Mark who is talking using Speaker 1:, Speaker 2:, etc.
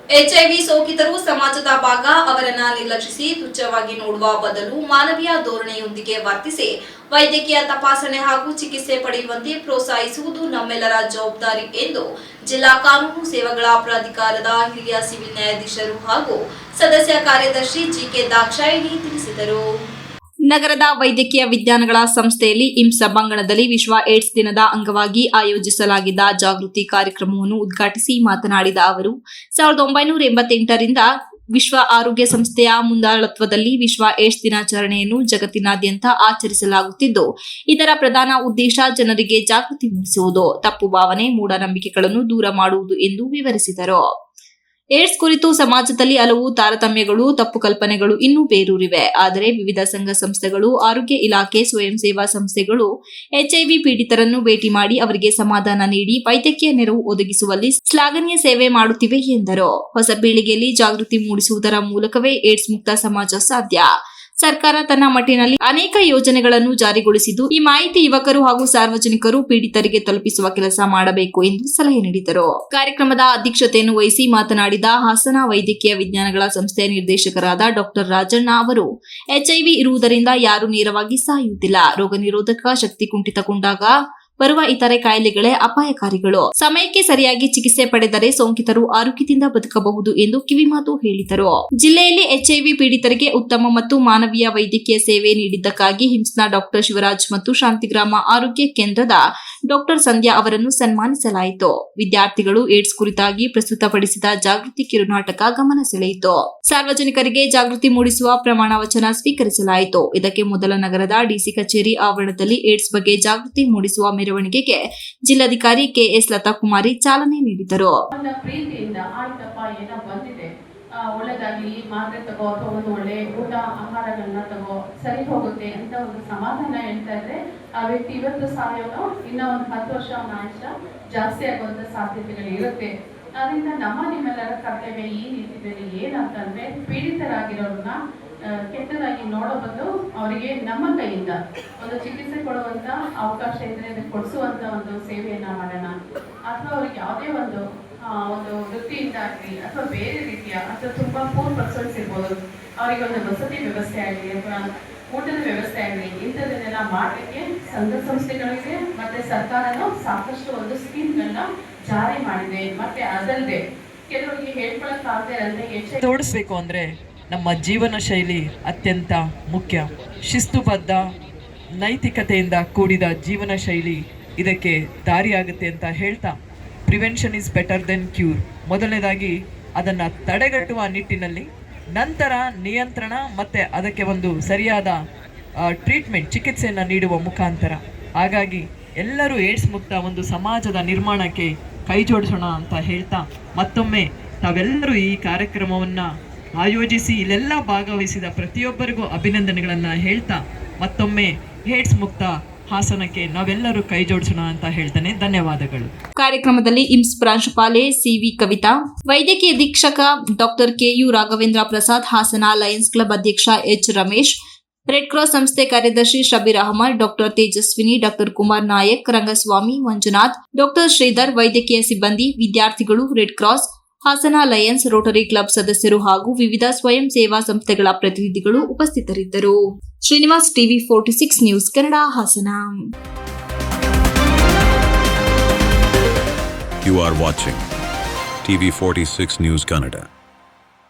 Speaker 1: HIV ಸೋಂಕಿತರು ಸಮಾಜದ ಭಾಗ. ಅವರನ್ನ ನಿರ್ಲಕ್ಷಿಸಿ ತುಚ್ಛವಾಗಿ ನೋಡುವ ಬದಲು ಮಾನವೀಯ ಧೋರಣೆಯೊಂದಿಗೆ ವರ್ತಿಸಿ ವೈದ್ಯಕೀಯ ತಪಾಸಣೆ ಹಾಗೂ ಚಿಕಿತ್ಸೆ ಪಡೆಯುವಂತೆ ಪ್ರೋತ್ಸಾಹಿಸುವುದು ನಮ್ಮೆಲ್ಲರ ಜವಾಬ್ದಾರಿ ಎಂದು ಜಿಲ್ಲಾ ಕಾನೂನು ಸೇವೆಗಳ ಪ್ರಾಧಿಕಾರದ ಹಿರಿಯ ಸಿವಿಲ್ ನ್ಯಾಯಾಧೀಶರು ಹಾಗೂ ಸದಸ್ಯ ಕಾರ್ಯದರ್ಶಿ ಜಿಕೆ ದಾಕ್ಷಾಯಿಣಿ ತಿಳಿಸಿದರು. ನಗರದ ವೈದ್ಯಕೀಯ ವಿಜ್ಞಾನಗಳ ಸಂಸ್ಥೆಯಲ್ಲಿ ಇಮ್ಸ್ ಸಭಾಂಗಣದಲ್ಲಿ ವಿಶ್ವ ಏಡ್ಸ್ ದಿನದ ಅಂಗವಾಗಿ ಆಯೋಜಿಸಲಾಗಿದ್ದ ಜಾಗೃತಿ ಕಾರ್ಯಕ್ರಮವನ್ನು ಉದ್ಘಾಟಿಸಿ ಮಾತನಾಡಿದ ಅವರು 1988ರಿಂದ ವಿಶ್ವ ಆರೋಗ್ಯ ಸಂಸ್ಥೆಯ ಮುಂದಾಳತ್ವದಲ್ಲಿ ವಿಶ್ವ ಏಡ್ಸ್ ದಿನಾಚರಣೆಯನ್ನು ಜಗತ್ತಿನಾದ್ಯಂತ ಆಚರಿಸಲಾಗುತ್ತಿದ್ದು, ಇದರ ಪ್ರಧಾನ ಉದ್ದೇಶ ಜನರಿಗೆ ಜಾಗೃತಿ ಮೂಡಿಸುವುದು, ತಪ್ಪು ಭಾವನೆ, ಮೂಢನಂಬಿಕೆಗಳನ್ನು ದೂರ ಮಾಡುವುದು ಎಂದು ವಿವರಿಸಿದರು. ಏಡ್ಸ್ ಕುರಿತು ಸಮಾಜದಲ್ಲಿ ಹಲವು ತಾರತಮ್ಯಗಳು, ತಪ್ಪು ಕಲ್ಪನೆಗಳು ಇನ್ನೂ ಬೇರೂರಿವೆ. ಆದರೆ ವಿವಿಧ ಸಂಘ ಸಂಸ್ಥೆಗಳು, ಆರೋಗ್ಯ ಇಲಾಖೆ, ಸ್ವಯಂ ಸೇವಾ ಸಂಸ್ಥೆಗಳು ಎಚ್ಐವಿ ಪೀಡಿತರನ್ನು ಭೇಟಿ ಮಾಡಿ ಅವರಿಗೆ ಸಮಾಧಾನ ನೀಡಿ ವೈದ್ಯಕೀಯ ನೆರವು ಒದಗಿಸುವಲ್ಲಿ ಶ್ಲಾಘನೀಯ ಸೇವೆ ಮಾಡುತ್ತಿವೆ ಎಂದರು. ಹೊಸ ಪೀಳಿಗೆಯಲ್ಲಿ ಜಾಗೃತಿ ಮೂಡಿಸುವುದರ ಮೂಲಕವೇ ಏಡ್ಸ್ ಮುಕ್ತ ಸಮಾಜ ಸಾಧ್ಯ. ಸರ್ಕಾರ ತನ್ನ ಮಟ್ಟಿನಲ್ಲಿ ಅನೇಕ ಯೋಜನೆಗಳನ್ನು ಜಾರಿಗೊಳಿಸಿದ್ದು, ಈ ಮಾಹಿತಿ ಯುವಕರು ಹಾಗೂ ಸಾರ್ವಜನಿಕರು ಪೀಡಿತರಿಗೆ ತಲುಪಿಸುವ ಕೆಲಸ ಮಾಡಬೇಕು ಎಂದು ಸಲಹೆ ನೀಡಿದರು. ಕಾರ್ಯಕ್ರಮದ ಅಧ್ಯಕ್ಷತೆಯನ್ನು ವಹಿಸಿ ಮಾತನಾಡಿದ ಹಾಸನ ವೈದ್ಯಕೀಯ ವಿಜ್ಞಾನಗಳ ಸಂಸ್ಥೆಯ ನಿರ್ದೇಶಕರಾದ ಡಾ ರಾಜಣ್ಣ ಅವರು, ಎಚ್ಐವಿ ಇರುವುದರಿಂದ ಯಾರೂ ನೇರವಾಗಿ ಸಾಯುವುದಿಲ್ಲ. ರೋಗ ನಿರೋಧಕ ಶಕ್ತಿ ಕುಂಠಿತಗೊಂಡಾಗ ಬರುವ ಇತರೆ ಕಾಯಿಲೆಗಳೇ ಅಪಾಯಕಾರಿಗಳು. ಸಮಯಕ್ಕೆ ಸರಿಯಾಗಿ ಚಿಕಿತ್ಸೆ ಪಡೆದರೆ ಸೋಂಕಿತರು ಆರೋಗ್ಯದಿಂದ ಬದುಕಬಹುದು ಎಂದು ಕಿವಿಮಾತು ಹೇಳಿದರು. ಜಿಲ್ಲೆಯಲ್ಲಿ ಎಚ್ಐವಿ ಪೀಡಿತರಿಗೆ ಉತ್ತಮ ಮತ್ತು ಮಾನವೀಯ ವೈದ್ಯಕೀಯ ಸೇವೆ ನೀಡಿದ್ದಕ್ಕಾಗಿ ಹಿಮ್ಸ್ನ ಡಾ ಶಿವರಾಜ್ ಮತ್ತು ಶಾಂತಿಗ್ರಾಮ ಆರೋಗ್ಯ ಕೇಂದ್ರದ ಡಾ ಸಂಧ್ಯಾ ಅವರನ್ನು ಸನ್ಮಾನಿಸಲಾಯಿತು. ವಿದ್ಯಾರ್ಥಿಗಳು ಏಡ್ಸ್ ಕುರಿತಾಗಿ ಪ್ರಸ್ತುತಪಡಿಸಿದ ಜಾಗೃತಿ ಕಿರುನಾಟಕ ಗಮನ ಸೆಳೆಯಿತು. ಸಾರ್ವಜನಿಕರಿಗೆ ಜಾಗೃತಿ ಮೂಡಿಸುವ ಪ್ರಮಾಣ ವಚನ ಸ್ವೀಕರಿಸಲಾಯಿತು. ಇದಕ್ಕೆ ಮೊದಲ ನಗರದ ಡಿಸಿ ಕಚೇರಿ ಆವರಣದಲ್ಲಿ ಏಡ್ಸ್ ಬಗ್ಗೆ ಜಾಗೃತಿ ಮೂಡಿಸುವ ಮೆರವಣಿಗೆಗೆ ಜಿಲ್ಲಾಧಿಕಾರಿ ಕೆಎಸ್ ಲತಾಕುಮಾರಿ ಚಾಲನೆ ನೀಡಿದರು.
Speaker 2: ಒಳ್ಳೆದಾಗ್ಲಿ, ಮಾತ್ರೆ ತಗೋ ಅಥವಾ ಒಂದು ಒಳ್ಳೆ ಊಟ ಆಹಾರಗಳನ್ನ ತಗೋ, ಸರಿ ಹೋಗುತ್ತೆ ಅಂತ ಒಂದು ಸಮಾಧಾನ ಹೇಳ್ತಾ ಇದ್ರೆ ಆ ವ್ಯಕ್ತಿ ಇವತ್ತು ಸಾಯೋನು ಇನ್ನ ಒಂದು 10 ವರ್ಷ ಅವನ ಆಯುಷ್ಯ ಜಾಸ್ತಿ ಆಗುವಂತ ಸಾಧ್ಯತೆಗಳು ಇರುತ್ತೆ. ಅದರಿಂದ ನಿಮ್ಮೆಲ್ಲರ ಕರ್ತವ್ಯ ಈ ನಿಟ್ಟಿನಲ್ಲಿ ಏನಂತಂದ್ರೆ, ಪೀಡಿತರಾಗಿರೋರನ್ನ ಕೆಟ್ಟದಾಗಿ ನೋಡೋ ಬದಲು ಅವರಿಗೆ ನಮ್ಮ ಕೈಯಿಂದ ಒಂದು ಚಿಕಿತ್ಸೆ ಕೊಡುವಂತ ಅವಕಾಶ ಇದ್ರೆ ಅದಕ್ಕೆ ಕೊಡಿಸುವಂತ ಒಂದು ಸೇವೆಯನ್ನ ಮಾಡೋಣ. ಅಥವಾ ಅವ್ರಿಗೆ ಯಾವುದೇ ಒಂದು ವೃತ್ತಿಯಿಂದ ಆಗಲಿ ಅಥವಾ ಬೇರೆ ರೀತಿಯ ಅಥವಾ ತುಂಬಾ ಪೂರ್ ಪರ್ಸನ್ಸ್ ಇರ್ಬೋದು, ಅವರಿಗೆ ಒಂದು ವಸತಿ ವ್ಯವಸ್ಥೆ ಆಗಲಿ ಅಥವಾ ಊಟದ ವ್ಯವಸ್ಥೆ ಆಗಲಿ, ಇಂಥದನ್ನೆಲ್ಲ ಮಾಡಲಿಕ್ಕೆ ಸಂಘ ಸಂಸ್ಥೆಗಳಿಗೆ ಮತ್ತೆ ಸರ್ಕಾರನೂ ಸಾಕಷ್ಟು ಒಂದು ಸ್ಕೀಮ್ಗಳನ್ನ ಜಾರಿ ಮಾಡಿದೆ. ಮತ್ತೆ ಅದಲ್ಲದೆ ಕೆಲವರಿಗೆ ಹೇಳ್ಕೊಳಕ್ಕಾಗದೆ ಅಂದ್ರೆ
Speaker 3: ತೋಡಿಸ್ಬೇಕು ಅಂದ್ರೆ ನಮ್ಮ ಜೀವನ ಶೈಲಿ ಅತ್ಯಂತ ಮುಖ್ಯ. ಶಿಸ್ತುಬದ್ಧ ನೈತಿಕತೆಯಿಂದ ಕೂಡಿದ ಜೀವನ ಶೈಲಿ ಇದಕ್ಕೆ ದಾರಿಯಾಗುತ್ತೆ ಅಂತ ಹೇಳ್ತಾ, prevention is better then cure. ಮೊದಲನೇದಾಗಿ ಅದನ್ನು ತಡೆಗಟ್ಟುವ ನಿಟ್ಟಿನಲ್ಲಿ, ನಂತರ ನಿಯಂತ್ರಣ ಮತ್ತು ಅದಕ್ಕೆ ಒಂದು ಸರಿಯಾದ ಟ್ರೀಟ್ಮೆಂಟ್, ಚಿಕಿತ್ಸೆಯನ್ನು ನೀಡುವ ಮುಖಾಂತರ. ಹಾಗಾಗಿ ಎಲ್ಲರೂ ಏಡ್ಸ್ ಮುಕ್ತ ಒಂದು ಸಮಾಜದ ನಿರ್ಮಾಣಕ್ಕೆ ಕೈ ಜೋಡಿಸೋಣ ಅಂತ ಹೇಳ್ತಾ, ಮತ್ತೊಮ್ಮೆ ತಾವೆಲ್ಲರೂ ಈ ಕಾರ್ಯಕ್ರಮವನ್ನು ಆಯೋಜಿಸಿ ಇಲ್ಲೆಲ್ಲ ಭಾಗವಹಿಸಿದ ಪ್ರತಿಯೊಬ್ಬರಿಗೂ ಅಭಿನಂದನೆಗಳನ್ನು ಹೇಳ್ತಾ, ಮತ್ತೊಮ್ಮೆ ಏಡ್ಸ್ ಮುಕ್ತ ಹಾಸನಕ್ಕೆ ನಾವೆಲ್ಲರೂ ಕೈ ಜೋಡಿಸೋಣ ಅಂತ ಹೇಳ್ತಾನೆ. ಧನ್ಯವಾದಗಳು.
Speaker 1: ಕಾರ್ಯಕ್ರಮದಲ್ಲಿ ಇಮ್ಸ್ ಪ್ರಾಂಶುಪಾಲೆ ಸಿವಿ ಕವಿತಾ, ವೈದ್ಯಕೀಯ ಅಧೀಕ್ಷಕ doctor K U Raghavendra Prasad, Hassan Lions Club ಅಧ್ಯಕ್ಷ ಎಚ್ ರಮೇಶ್, ರೆಡ್ ಕ್ರಾಸ್ ಸಂಸ್ಥೆ ಕಾರ್ಯದರ್ಶಿ Shabeer Ahmed, doctor Tejaswini, doctor Kumar Nayak, Rangaswamy, Manjunath, doctor Shridhar, ವೈದ್ಯಕೀಯ ಸಿಬ್ಬಂದಿ, ವಿದ್ಯಾರ್ಥಿಗಳು, Red Cross, Hassan Lions, Rotary Club ಸದಸ್ಯರು ಹಾಗೂ ವಿವಿಧ ಸ್ವಯಂ ಸೇವಾ ಸಂಸ್ಥೆಗಳ ಪ್ರತಿನಿಧಿಗಳು ಉಪಸ್ಥಿತರಿದ್ದರು. Srinivas, TV 46 news Kannada, Hassan.
Speaker 4: You are watching TV 46 News Kannada.